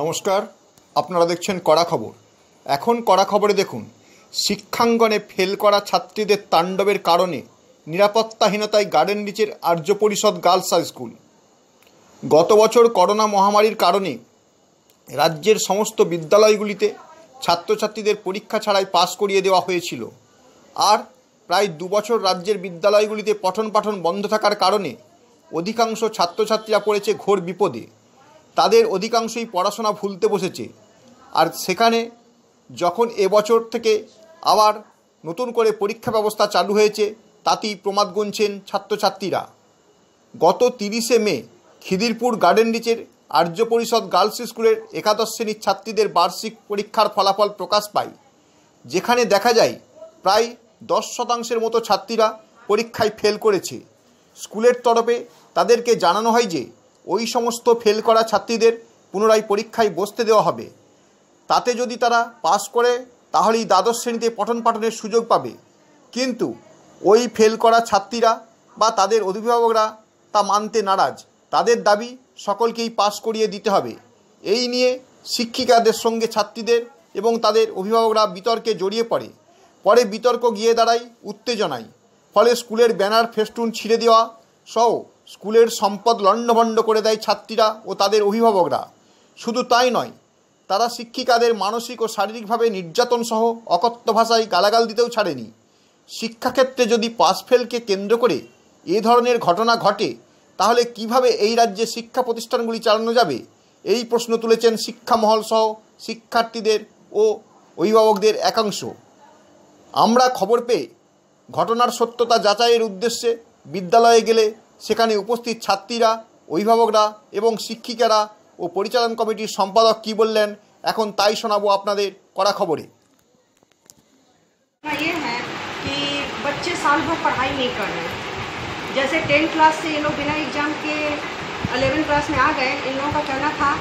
নমস্কার, আপনারা দেখছেন কড়া খবর। এখন কড়া খবরে দেখুন, শিক্ষাঙ্গনে ফেল করা ছাত্রীদের তাণ্ডবের কারণে নিরাপত্তাহীনতায় গার্ডেন রিচের আর্য পরিষদ গার্লস হাই স্কুল। গত বছর করোনা মহামারীর কারণে রাজ্যের সমস্ত বিদ্যালয়গুলিতে ছাত্রছাত্রীদের পরীক্ষা ছাড়াই পাস করিয়ে দেওয়া হয়েছিল। আর প্রায় 2 বছর রাজ্যের বিদ্যালয়গুলিতে পঠন পাঠন বন্ধ থাকার কারণে অধিকাংশ ছাত্রছাত্রীরা পড়েছে ঘোর বিপদে। তাদের অধিকাংশই পড়াশোনা ভুলতে বসেছে। আর সেখানে যখন এবছর থেকে আবার নতুন করে পরীক্ষা ব্যবস্থা চালু হয়েছে, তাতেই প্রমাদ গুনছেন ছাত্রছাত্রীরা। গত 30শে মে খিদিরপুর গার্ডেন রিচের আর্য পরিষদ গার্লস স্কুলের একাদশ শ্রেণীর ছাত্রীদের বার্ষিক পরীক্ষার ফলাফল প্রকাশ পায়, যেখানে দেখা যায় প্রায় 10% মতো ছাত্রীরা পরীক্ষায় ফেল করেছে। স্কুলের তরফে তাদেরকে জানানো হয় যে ওই সমস্ত ফেল করা ছাত্রীদের পুনরায় পরীক্ষায় বসতে দেওয়া হবে। তাতে যদি তারা পাস করে তাহলেই দ্বাদশ শ্রেণীতে পঠন পাঠনের সুযোগ পাবে। কিন্তু ওই ফেল করা ছাত্রীরা বা তাদের অভিভাবকরা তা মানতে নারাজ। তাদের দাবি সকলকেই পাস করিয়ে দিতে হবে। এই নিয়ে শিক্ষিকাদের সঙ্গে ছাত্রীদের এবং তাদের অভিভাবকরা বিতর্কে জড়িয়ে পড়ে। পরে বিতর্ক গিয়ে দাঁড়ায় উত্তেজনায়। ফলে স্কুলের ব্যানার ফেস্টুন ছিঁড়ে দেওয়া সহ স্কুলের সম্পদ লণ্ডভণ্ড করে দেয় ছাত্রীরা ও তাদের অভিভাবকরা। শুধু তাই নয়, তারা শিক্ষিকাদের মানসিক ও শারীরিকভাবে নির্যাতন সহ অকথ্য ভাষায় গালাগাল দিতেও ছাড়েনি। শিক্ষাক্ষেত্রে যদি পাস ফেলকে কেন্দ্র করে এ ধরনের ঘটনা ঘটে, তাহলে কিভাবে এই রাজ্যে শিক্ষা প্রতিষ্ঠানগুলি চালানো যাবে? এই প্রশ্ন তুলেছেন শিক্ষামহল সহ শিক্ষার্থীদের ও অভিভাবকদের একাংশ। আমরা খবর পেয়ে ঘটনার সত্যতা যাচাইয়ের উদ্দেশ্যে বিদ্যালয়ে গেলে সেখানে উপস্থিত ছাত্রীরা, অভিভাবকরা এবং শিক্ষিকারা ও পরিচালন কমিটির সম্পাদক কী বললেন, এখন তাই শোনাবো আপনাদের কড়া খবরে। ये है कि बच्चे साल भर पढ़ाई नहीं कर रहे। जैसे 10th क्लास से ये लोग बिना एग्ज़ाम के 11th क्लास में आ गए। इन लोगों का कहना था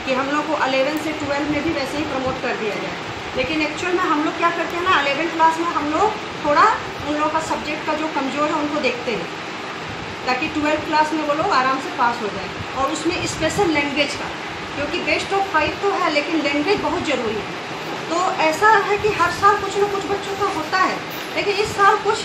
कि हम लोग को 11 से 12 में भी वैसे ही प्रमोट कर दिया जाए, लेकिन एक्चुअल में हम लोग क्या करते हैं ना, 11th क्लास में हम लोग थोड़ा उन लोगों का सब्जेक्ट का जो कमज़ोर है उनको देखते हैं, ताकि 12th क्लास में वो लोग आराम से पास हो जाए। और उसमें स्पेशल लैंग्वेज का, क्योंकि बेस्ट ऑफ 5 तो है, लेकिन लैंग्वेज बहुत ज़रूरी है। तो ऐसा है कि हर साल कुछ ना कुछ बच्चों का होता है, लेकिन इस साल कुछ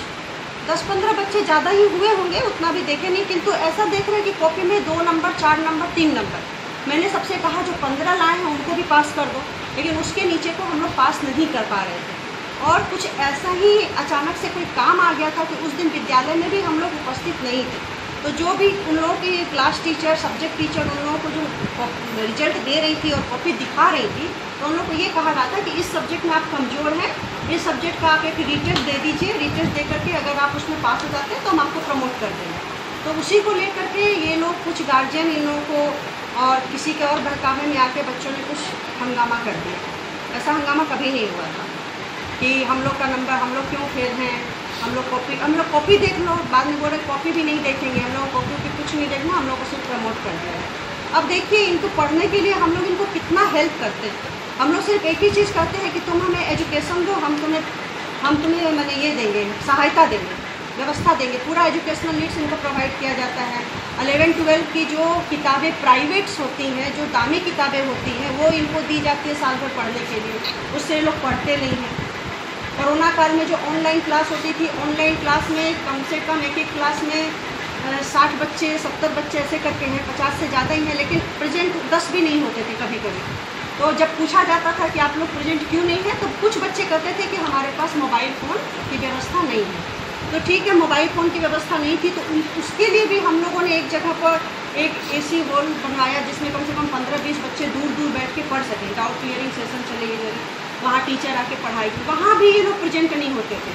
10-15 बच्चे ज़्यादा ही हुए होंगे, उतना भी देखे नहीं, किंतु ऐसा देख रहे हैं कि कॉपी में 2 नंबर, 4 नंबर, 3 नंबर। मैंने सबसे कहा जो 15 लाए हैं उनको भी पास कर दो, लेकिन उसके नीचे को हम लोग पास नहीं कर पा रहे थे। और कुछ ऐसा ही अचानक से कोई काम आ गया था कि उस दिन विद्यालय में भी हम लोग उपस्थित नहीं थे। तो जो भी उन लोगों की क्लास टीचर, सब्जेक्ट टीचर उन लोगों को जो रिजल्ट दे रही थी और कॉपी दिखा रही थी, तो उन लोगों को ये कहा रहा था कि इस सब्जेक्ट में आप कमज़ोर हैं, इस सब्जेक्ट का आप एक रिटेस्ट दे दीजिए, रिटेस्ट दे करके अगर आप उसमें पास हो जाते हैं तो हम आपको प्रमोट कर देंगे। तो उसी को लेकर के ये लोग, कुछ गार्जियन इन लोगों को और किसी के और बहकावे में आके बच्चों ने कुछ हंगामा कर दिया। ऐसा हंगामा कभी नहीं हुआ था कि हम लोग का नंबर, हम लोग क्यों फेल हैं, हम लोग कॉपी देख लो। बाद में बोल रहे कॉपी भी नहीं देखेंगे, हम लोग कॉपी भी कुछ नहीं देखना, हम लोग को सिर्फ प्रमोट कर दिया है। अब देखिए, इनको पढ़ने के लिए हम लोग इनको कितना हेल्प करते हैं। हम लोग सिर्फ एक ही चीज़ करते हैं कि तुम हमें एजुकेशन दो, हम तुम्हें मैंने ये देंगे, सहायता देंगे, व्यवस्था देंगे, पूरा एजुकेशनल नीड्स इनको प्रोवाइड किया जाता है। 11-12 की जो किताबें प्राइवेट्स होती हैं, जो दामी किताबें होती हैं, वो इनको दी जाती है साल भर पढ़ने के लिए, उससे ये लोग पढ़ते नहीं हैं। कोरोना काल में जो ऑनलाइन क्लास होती थी, ऑनलाइन क्लास में कम से कम एक क्लास में 60 बच्चे, 70 बच्चे ऐसे करके हैं, 50 से ज़्यादा ही हैं, लेकिन प्रेजेंट 10 भी नहीं होते थे कभी कभी। तो जब पूछा जाता था कि आप लोग प्रेजेंट क्यों नहीं हैं, तो कुछ बच्चे कहते थे कि हमारे पास मोबाइल फ़ोन की व्यवस्था नहीं है। तो ठीक है, मोबाइल फ़ोन की व्यवस्था नहीं थी, तो उसके लिए भी हम लोगों ने एक जगह पर एक AC हॉल बनवाया, जिसमें कम से कम 15-20 बच्चे दूर दूर बैठ के पढ़ सकें। डाउट क्लियरिंग सेशन चले गए, वहाँ टीचर आके पढ़ाई की, वहाँ भी ये लोग प्रेजेंट नहीं होते थे।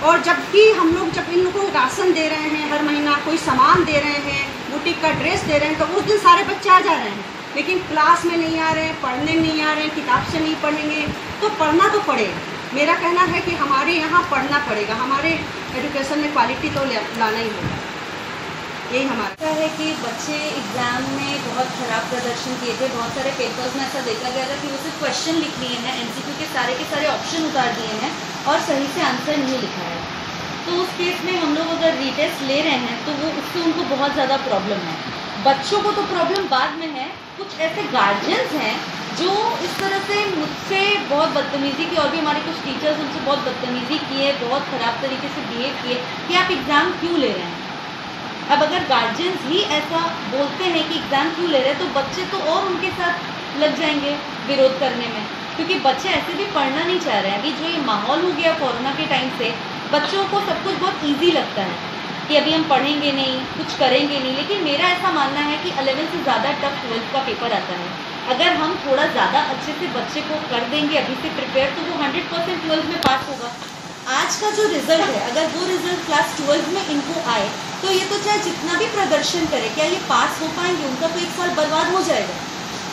और जबकि हम लोग जब इन लोगों को राशन दे रहे हैं, हर महीना कोई सामान दे रहे हैं, बुटीक का ड्रेस दे रहे हैं, तो उस दिन सारे बच्चे आ जा रहे हैं, लेकिन क्लास में नहीं आ रहे हैं, पढ़ने नहीं आ रहे हैं, किताब से नहीं पढ़ेंगे। तो पढ़ना तो पड़ेगा। मेरा कहना है कि हमारे यहाँ पढ़ना पड़ेगा, हमारे एजुकेशन में क्वालिटी तो लाना ही होगा। यही हमारा है कि बच्चे एग्ज़ाम में बहुत ख़राब प्रदर्शन किए थे। बहुत सारे पेपर्स में ऐसा देखा गया था कि वो सिर्फ क्वेश्चन लिख लिए हैं, MCQ के सारे ऑप्शन उतार दिए हैं और सही से आंसर नहीं लिखा है। तो उस केस में हम लोग अगर रीटेस्ट ले रहे हैं तो वो उससे उनको बहुत ज़्यादा प्रॉब्लम है। बच्चों को तो प्रॉब्लम बाद में है, कुछ ऐसे गार्जियंस हैं जो इस तरह से मुझसे बहुत बदतमीज़ी की, और भी हमारे कुछ टीचर्स उनसे बहुत बदतमीज़ी किए, बहुत ख़राब तरीके से बिहेव किए कि आप एग्ज़ाम क्यों ले रहे हैं। अब अगर गार्जियंस ही ऐसा बोलते हैं कि एग्ज़ाम क्यों ले रहे हैं, तो बच्चे तो और उनके साथ लग जाएंगे विरोध करने में, क्योंकि बच्चे ऐसे भी पढ़ना नहीं चाह रहे हैं। अभी जो ये माहौल हो गया कोरोना के टाइम से, बच्चों को सब कुछ बहुत ईजी लगता है कि अभी हम पढ़ेंगे नहीं, कुछ करेंगे नहीं। लेकिन मेरा ऐसा मानना है कि 11th से ज़्यादा टफ 12th का पेपर आता है। अगर हम थोड़ा ज़्यादा अच्छे से बच्चे को कर देंगे अभी से प्रिपेयर, तो वो 100% 12th में पास होगा। आज का जो रिज़ल्ट है, अगर वो रिज़ल्ट क्लास 12th में इनको आए, तो ये तो चाहे जितना भी प्रदर्शन करे, क्या ये पास हो पाएंगे? उनका तो एक साल बर्बाद हो जाएगा।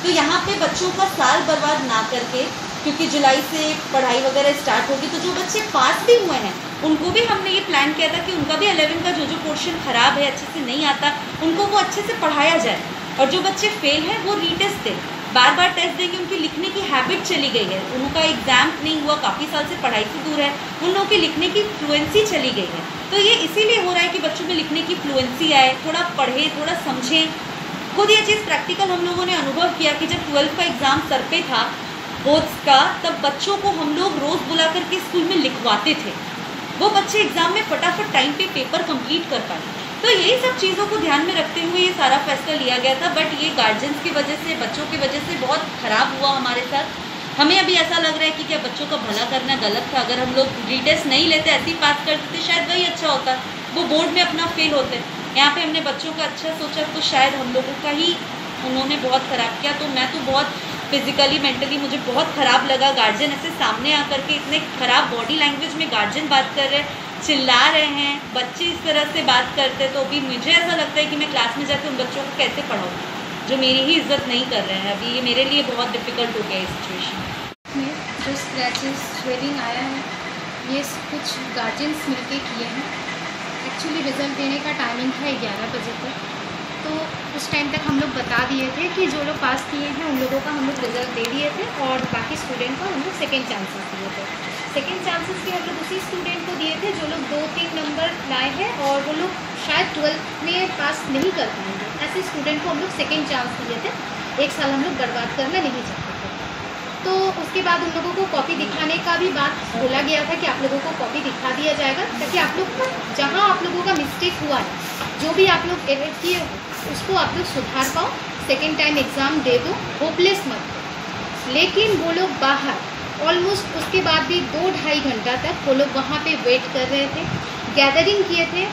तो यहाँ पे बच्चों का साल बर्बाद ना करके, क्योंकि जुलाई से पढ़ाई वगैरह स्टार्ट होगी, तो जो बच्चे पास भी हुए हैं उनको भी हमने ये प्लान किया था कि उनका भी 11th का जो पोर्शन ख़राब है, अच्छे से नहीं आता, उनको वो अच्छे से पढ़ाया जाए। और जो बच्चे फेल हैं वो रीटेस्ट दें, बार बार टेस्ट देंगे। उनकी लिखने की हैबिट चली गई है, उनका एग्ज़ाम नहीं हुआ, काफ़ी साल से पढ़ाई से दूर है, उन लोगों की लिखने की फ्लुएंसी चली गई है। तो ये इसीलिए हो रहा है कि बच्चों में लिखने की फ्लुएंसी आए, थोड़ा पढ़े, थोड़ा समझें। खुद ये चीज़ प्रैक्टिकल हम लोगों ने अनुभव किया कि जब 12th का एग्ज़ाम सर पे था बोर्ड्स का, तब बच्चों को हम लोग रोज़ बुला करके स्कूल में लिखवाते थे। वो बच्चे एग्ज़ाम में फटाफट टाइम पे पेपर कंप्लीट कर पाए। तो यही सब चीज़ों को ध्यान में रखते हुए ये सारा फैसला लिया गया था। बट ये गार्जियंस की वजह से, बच्चों की वजह से बहुत ख़राब हुआ हमारे साथ। हमें अभी ऐसा लग रहा है कि क्या बच्चों का भला करना गलत था। अगर हम लोग रीटेस्ट नहीं लेते, ऐसे ही पास कर देते, शायद वही अच्छा होता, वो बोर्ड में अपना फेल होते। यहाँ पे हमने बच्चों का अच्छा सोचा, तो शायद हम लोगों का ही उन्होंने बहुत ख़राब किया। तो मैं तो बहुत फिज़िकली, मेंटली मुझे बहुत ख़राब लगा। गार्जियन ऐसे सामने आकर के इतने ख़राब बॉडी लैंग्वेज में गार्जियन बात कर रहे हैं, चिल्ला रहे हैं, बच्चे इस तरह से बात करते, तो अभी मुझे ऐसा लगता है कि मैं क्लास में जाकर उन बच्चों को कैसे पढ़ाऊँ जो मेरी ही इज्जत नहीं कर रहे हैं। अभी ये मेरे लिए बहुत डिफ़िकल्ट हो गया इस सिचुएशन में। जो स्क्रैचेस, स्वेलिंग आया है, ये कुछ गार्जियंस मिलके किए हैं। एक्चुअली रिज़ल्ट देने का टाइमिंग था 11 बजे तक, तो उस टाइम तक हम लोग बता दिए थे कि जो लोग पास किए हैं उन लोगों का हम लोग रिज़ल्ट दे दिए थे, और बाकी स्टूडेंट को हम लोग सेकेंड चांसेस दिए थे। सेकेंड चांसेस भी हम लोग उसी स्टूडेंट को दिए थे जो लोग 2-3 नंबर लाए हैं और वो लोग शायद 12th में पास नहीं कर पाएंगे। ऐसे स्टूडेंट को हम लोग सेकेंड चांस दिए थे। एक साल हम लोग बर्बाद करना नहीं चाहते थे। तो उसके बाद उन लोगों को कॉपी दिखाने का भी बात बोला गया था कि आप लोगों को कॉपी दिखा दिया जाएगा, ताकि आप लोग जहाँ आप लोगों का मिस्टेक हुआ है, जो भी आप लोग एरर किए उसको आप लोग सुधार पाओ, सेकेंड टाइम एग्ज़ाम दे दो, होपलेस मत दो। लेकिन वो लोग बाहर ऑलमोस्ट उसके बाद भी 2-2.5 घंटा तक वो लोग वहाँ पे वेट कर रहे थे, गैदरिंग किए थे,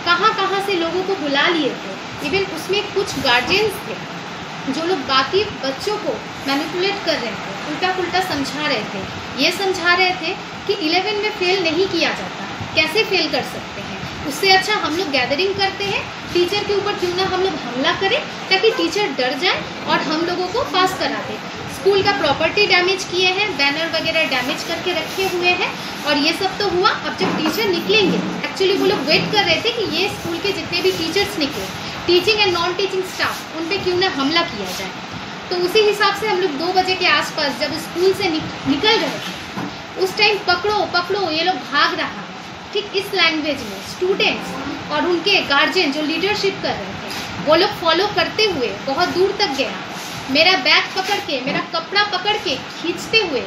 कहाँ से लोगों को बुला लिए थे। इवन उसमें कुछ गार्जियंस थे जो लोग बाकी बच्चों को मैनिपुलेट कर रहे थे, उल्टा पुल्टा समझा रहे थे। ये समझा रहे थे कि 11 में फेल नहीं किया जाता, कैसे फेल कर सकते हैं, उससे अच्छा हम लोग गैदरिंग करते हैं, टीचर के ऊपर क्यों ना हम लोग हमला करें, ताकि टीचर डर जाए और हम लोगों को पास करा दे। स्कूल का प्रॉपर्टी डैमेज किए हैं, बैनर वगैरह डैमेज करके रखे हुए हैं, और ये सब तो हुआ। अब जब टीचर निकलेंगे, एक्चुअली वो लोग वेट कर रहे थे कि ये स्कूल के जितने भी टीचर्स निकले, teaching and non teaching staff, उन पर क्यों ना हमला किया जाए। तो उसी हिसाब से हम लोग 2 बजे के आसपास जब स्कूल से निकल रहे थे, उस टाइम पकड़ो ये लोग भाग रहा, ठीक इस लैंग्वेज में स्टूडेंट्स और उनके गार्जियन जो लीडरशिप कर रहे थे, वो लोग फॉलो करते हुए बहुत दूर तक गया। मेरा बैग पकड़ के, मेरा कपड़ा पकड़ के खींचते हुए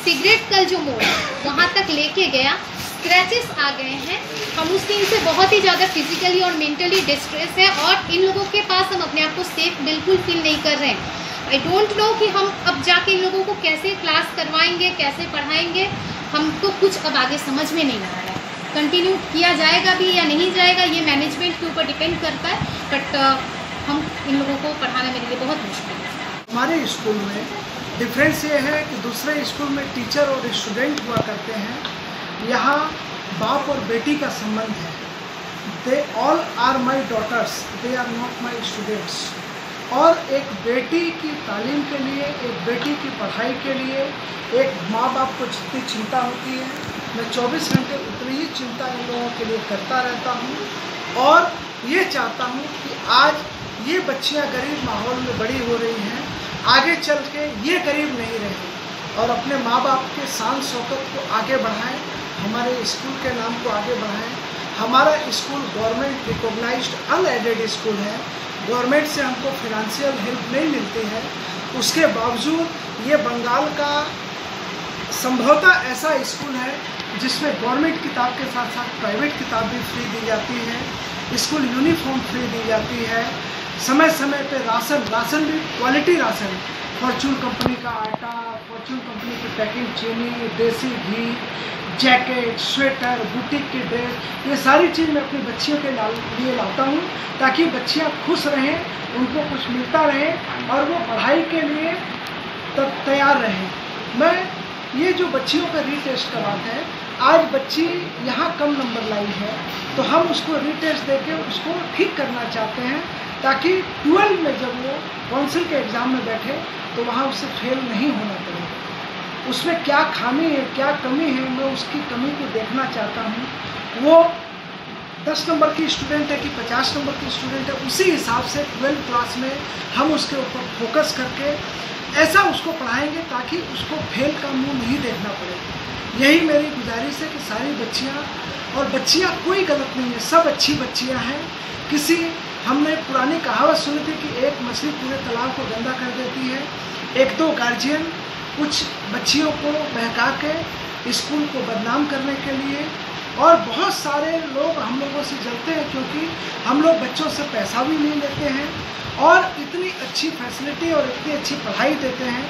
सिगरेट कल जो मोड़ वहाँ तक लेके गया। स्क्रैचेस आ गए हैं, हम उस दिन से बहुत ही ज़्यादा फिजिकली और मेंटली डिस्ट्रेस है, और इन लोगों के पास हम अपने आप को सेफ बिल्कुल फील नहीं कर रहे हैं। आई डोंट नो कि हम अब जाके इन लोगों को कैसे क्लास करवाएंगे, कैसे पढ़ाएंगे, हमको कुछ अब आगे समझ में नहीं आ रहा है। कंटिन्यू किया जाएगा भी या नहीं जाएगा, ये मैनेजमेंट के ऊपर डिपेंड करता है, बट हम इन लोगों को पढ़ाना मेरे लिए बहुत मुश्किल है। हमारे स्कूल में डिफरेंस ये है कि दूसरे स्कूल में टीचर और स्टूडेंट हुआ करते हैं, यहाँ बाप और बेटी का संबंध है। They all are my daughters, they are not my students. और एक बेटी की तालीम के लिए, एक बेटी की पढ़ाई के लिए एक माँ बाप को जितनी चिंता होती है, मैं 24 घंटे उतनी ही चिंता इन लोगों के लिए करता रहता हूँ। और ये चाहता हूँ कि आज ये बच्चियाँ गरीब माहौल में बड़ी हो रही हैं, आगे चल के ये गरीब नहीं रहें, और अपने माँ बाप के शान शौकत को आगे बढ़ाएं, हमारे स्कूल के नाम को आगे बढ़ाएं। हमारा school government recognised unaided school है, गवर्नमेंट से हमको फिनेंशियल हेल्प नहीं मिलती है, उसके बावजूद ये बंगाल का संभवतः ऐसा स्कूल है जिसमें गवर्नमेंट किताब के साथ साथ प्राइवेट किताब भी फ्री दी जाती है, स्कूल यूनिफॉर्म फ्री दी जाती है, समय समय पे राशन भी क्वालिटी राशन, फॉर्चून कंपनी का आटा, फॉर्चून कंपनी की पैकिंग चीनी, देसी घी, जैकेट, स्वेटर, बुटीक की ड्रेस, ये सारी चीज़ मैं अपनी बच्चियों के लिए लाता हूँ ताकि बच्चियाँ खुश रहें, उनको कुछ मिलता रहे और वो पढ़ाई के लिए तैयार रहें। मैं ये जो बच्चियों का रीटेस्ट करवाते हैं, आज बच्ची यहाँ कम नंबर लाई है तो हम उसको रीटेस्ट देके उसको ठीक करना चाहते हैं ताकि 12 में जब वो काउंसिल के एग्ज़ाम में बैठे तो वहाँ उससे फेल नहीं होना पड़े। उसमें क्या खामी है, क्या कमी है, मैं उसकी कमी को देखना चाहता हूँ। वो 10 नंबर की स्टूडेंट है कि 50 नंबर की स्टूडेंट है, उसी हिसाब से 12th क्लास में हम उसके ऊपर फोकस करके ऐसा उसको पढ़ाएंगे ताकि उसको फेल का मुंह नहीं देखना पड़े। यही मेरी गुजारिश है कि सारी बच्चियाँ, और बच्चियाँ कोई गलत नहीं है, सब अच्छी बच्चियाँ हैं। हमने पुरानी कहावत सुनी थी कि एक मछली पूरे तालाब को गंदा कर देती है। एक दो गार्जियन कुछ बच्चियों को बहका के स्कूल को बदनाम करने के लिए, और बहुत सारे लोग हम लोगों से जलते हैं क्योंकि हम लोग बच्चों से पैसा भी नहीं लेते हैं और इतनी अच्छी फैसिलिटी और इतनी अच्छी पढ़ाई देते हैं।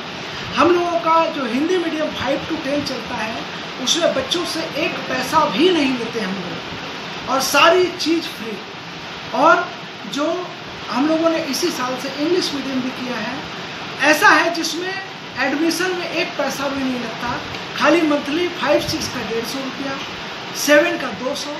हम लोगों का जो हिंदी मीडियम 5 to 10 चलता है उसमें बच्चों से एक पैसा भी नहीं लेते हम लोग, और सारी चीज़ फ्री। और जो हम लोगों ने इसी साल से इंग्लिश मीडियम भी किया है, ऐसा है जिसमें एडमिशन में एक पैसा भी नहीं लगता, खाली मंथली 5, 6 का 150 रुपया, 7 का 200,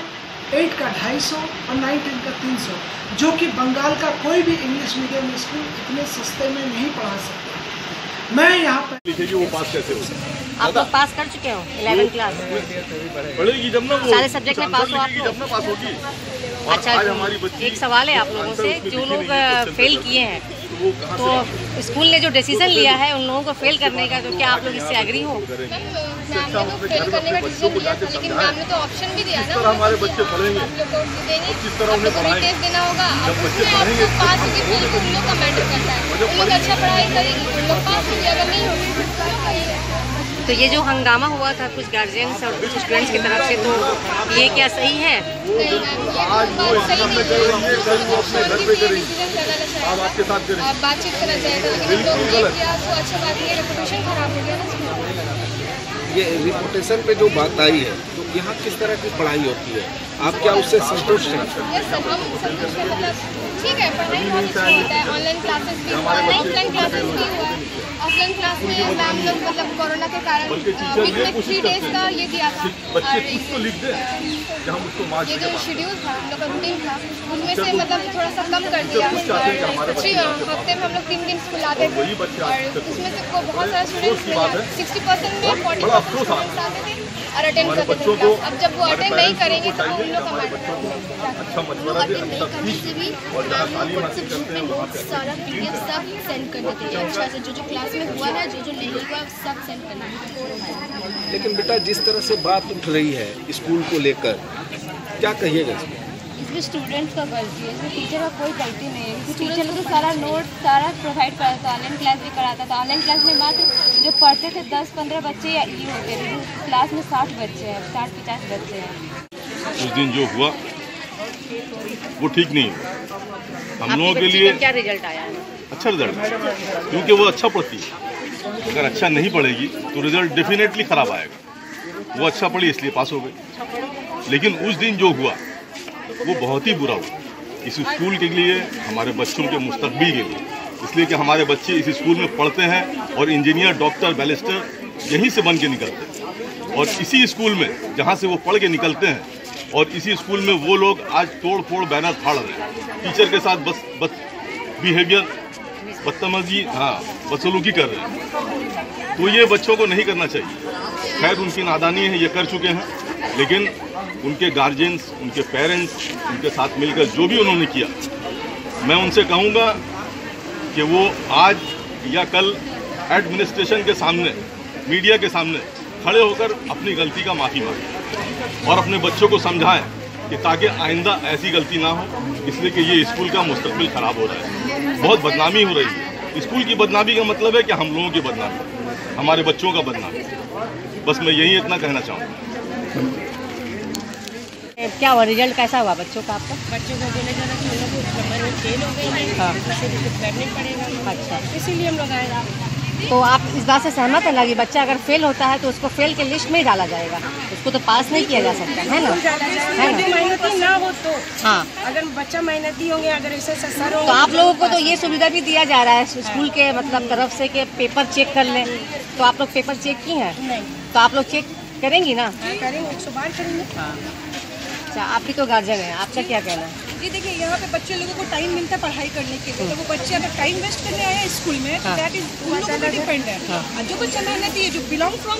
8 का 250 और 9, 10 का 300, जो कि बंगाल का कोई भी इंग्लिश मीडियम स्कूल इतने सस्ते में नहीं पढ़ा सकता। मैं यहाँ पर लिखेगी वो पास कैसे होगा? आप लोग पास कर चुके हो 11th क्लास? पढ़ेगी जब ना वो सारे सब्जेक्ट में पास हो आप लोग? जब ना पास होगी। अच्छा, एक सवाल है आप लोगों से, जो लोग फेल किए हैं तो स्कूल ने जो डिसीजन लिया है उन लोगों को फेल करने का, तो क्या आप लोग इससे एग्री हो? मैम ने तो फेल करने का डिसीजन लिया था, लेकिन मैम ने तो ऑप्शन भी दिया ना, हमारे बच्चे पढ़ेंगे, आप लोग को देंगे, किस तरह उन्हें पढ़ाएंगे, टेस्ट देना होगा, उसमें आपको पास होगी फेल को उन लोग का मैटर करता है। उन लोग अच्छा पढ़ाई करेगी उन लोग पास होगी, अगर नहीं होगी। तो ये जो हंगामा हुआ था कुछ गार्जियंस और कुछ स्टूडेंट्स की तरफ से, तो ये क्या सही है? नहीं मैम, ये बात सही नहीं है। आप आपके साथ करेंगे, आप बातचीत करना चाहेगा, लेकिन हम लोग किया तो अच्छा बात नहीं है, रेपुटेशन खराब हो गया ना। ये रिपोर्टेशन पे जो बात आई है, तो यहाँ किस तरह की पढ़ाई होती है, आप क्या उससे संतुष्ट हैं? यस सर, हम संतुष्ट हैं। मतलब ठीक है, पढ़ाई बहुत अच्छा होता है, ऑनलाइन क्लासेस भी हुआ है, ऑफलाइन क्लासेस भी हुआ है। ऑफलाइन क्लास में मैम लोग मतलब कोरोना के कारण वीक में 3 डेज का ये दिया था, और ये जो शेड्यूल था हम लोग का रूटीन था उसमें से मतलब थोड़ा सा कम कर दिया, और 3 हफ्ते में हम लोग 3 दिन स्कूल आते थे, और उसमें से बहुत सारे स्टूडेंट्स 60% में 40% स्टूडेंट्स आते थे और अटेंड करते थे क्लास। अब जब वो अटेंड नहीं करेंगे तो उन लोग का मैटर अटेंड नहीं करने से भी मैम लोग व्हाट्सएप ग्रुप में नोट्स सारा PDF सब सेंड कर देते हैं। अच्छा से जो क्लास में हुआ है, जो नहीं हुआ सब सेंड करना है। लेकिन बेटा जिस तरह से बात उठ रही है स्कूल को लेकर, क्या कहिएगा इसमें? इसमें स्टूडेंट्स का गलती है, इसमें टीचर का कोई गलती नहीं है। टीचर को सारा नोट सारा प्रोवाइड कराता था, ऑनलाइन क्लास भी कराता था। ऑनलाइन क्लास में मात्र जो पढ़ते थे 10-15 बच्चे या ये होते थे, क्लास में 60 बच्चे हैं, 60-50 बच्चे हैं। उस दिन जो हुआ वो ठीक नहीं है हम लोगों के लिए। क्या रिजल्ट आया है? अच्छा रिजल्ट, क्योंकि वो अच्छा पढ़ती है। अगर अच्छा नहीं पढ़ेगी तो रिजल्ट डेफिनेटली ख़राब आएगा। वो अच्छा पढ़ी इसलिए पास हो गई, लेकिन उस दिन जो हुआ वो बहुत ही बुरा हुआ इस स्कूल के लिए, हमारे बच्चों के मुस्तकबिल के लिए। इसलिए कि हमारे बच्चे इस स्कूल में पढ़ते हैं और इंजीनियर, डॉक्टर, बैरिस्टर यहीं से बन के निकलते हैं, और इसी स्कूल में जहाँ से वो पढ़ के निकलते हैं, और इसी स्कूल में वो लोग आज तोड़ फोड़ बैनर फाड़ रहे हैं, टीचर के साथ बस बिहेवियर, बदतमीजी, बदसलूकी कर रहे हैं। तो ये बच्चों को नहीं करना चाहिए। खैर उनकी नादानी है, ये कर चुके हैं, लेकिन उनके गार्जियंस, उनके पेरेंट्स, उनके साथ मिलकर जो भी उन्होंने किया, मैं उनसे कहूँगा कि वो आज या कल एडमिनिस्ट्रेशन के सामने, मीडिया के सामने खड़े होकर अपनी गलती का माफ़ी मांगें और अपने बच्चों को समझाएं कि ताकि आइंदा ऐसी गलती ना हो, इसलिए कि ये स्कूल का मुस्तकबिल ख़राब हो रहा है, बहुत बदनामी हो रही है। स्कूल की बदनामी का मतलब है कि हम लोगों की बदनामी। हमारे बच्चों का बदनाम। बस मैं यही इतना कहना चाहूँगा। क्या हुआ, रिजल्ट कैसा हुआ बच्चों का आपका? बच्चों को बोले जा रहा कि उन लोग उस नंबर में फेल हो गई है, हाँ। इसे भी कुछ करना ही पड़ेगा। अच्छा, इसीलिए हम लोग आए। तो आप इस बात से सहमत है ना कि बच्चा अगर फेल होता है तो उसको फेल के लिस्ट में ही डाला जाएगा, उसको तो पास नहीं किया जा सकता है ना? है ना? मेहनती ना हो तो हाँ, अगर बच्चा मेहनती होंगे, अगर ऐसे सर तो आप लोगों को तो ये सुविधा भी दिया जा रहा है स्कूल के मतलब तरफ से कि पेपर चेक कर लें, तो आप लोग पेपर चेक की हैं? नहीं तो आप लोग चेक करेंगी ना? करेंगे, 112 करेंगे। अच्छा, आप भी तो गार्जियन हैं, आपका क्या कहना है? जी देखिए, यहाँ पे बच्चे लोगों को टाइम मिलता है पढ़ाई करने के लिए, तो वो बच्चे अगर टाइम वेस्ट करने आए हैं स्कूल में तो दैट इज उन लोगों पे डिपेंड है। और जो बच्चा मेहनती है, जो belong from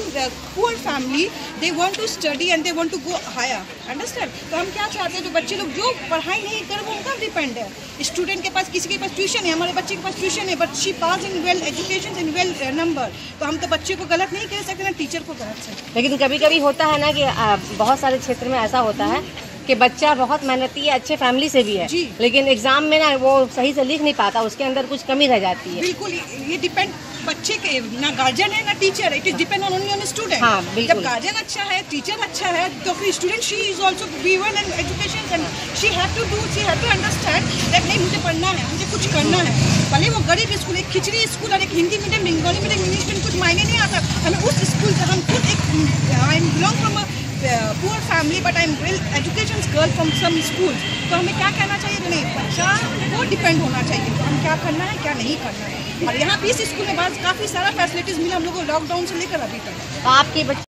poor family, they want to study and they want to go higher, understand. तो हम क्या चाहते हैं, जो बच्चे लोग जो पढ़ाई नहीं कर वो उनका डिपेंड है। स्टूडेंट के पास, किसी के पास ट्यूशन है, हमारे बच्चे के पास ट्यूशन है, but she pass in well education in well number, तो हम तो बच्चे को गलत नहीं कह सकते ना टीचर को गलत सकते। लेकिन कभी कभी होता है ना कि बहुत सारे क्षेत्र में ऐसा होता है कि बच्चा बहुत मेहनती है, अच्छे फैमिली से भी है, लेकिन एग्जाम में ना वो सही से लिख नहीं पाता, उसके अंदर कुछ कमी रह जाती है। बिल्कुल, ये डिपेंड बच्चे के, ना गार्जियन है ना टीचर है, it is depend on only on student. हाँ, जब गार्जियन अच्छा है, टीचर अच्छा है, तो फिर student she is also given an education and she have to do, she have to understand that नहीं मुझे पढ़ना है, मुझे कुछ करना है। भले वो गरीब स्कूल, एक खिचड़ी स्कूल और एक Hindi medium, Bengali medium, English medium, कुछ मायने नहीं आता। हमें उस स्कूल से, हम खुद एक, I am belong from poor family but I am well education girl from some school, तो हमें क्या कहना चाहिए कि नहीं, बच्चा वो डिपेंड होना चाहिए, तो हम क्या करना है क्या नहीं करना है। और यहाँ भी इस स्कूल में बाद काफ़ी सारा फैसिलिटीज़ मिला हम लोग को लॉकडाउन से लेकर अभी तक। तो आपके बच्चे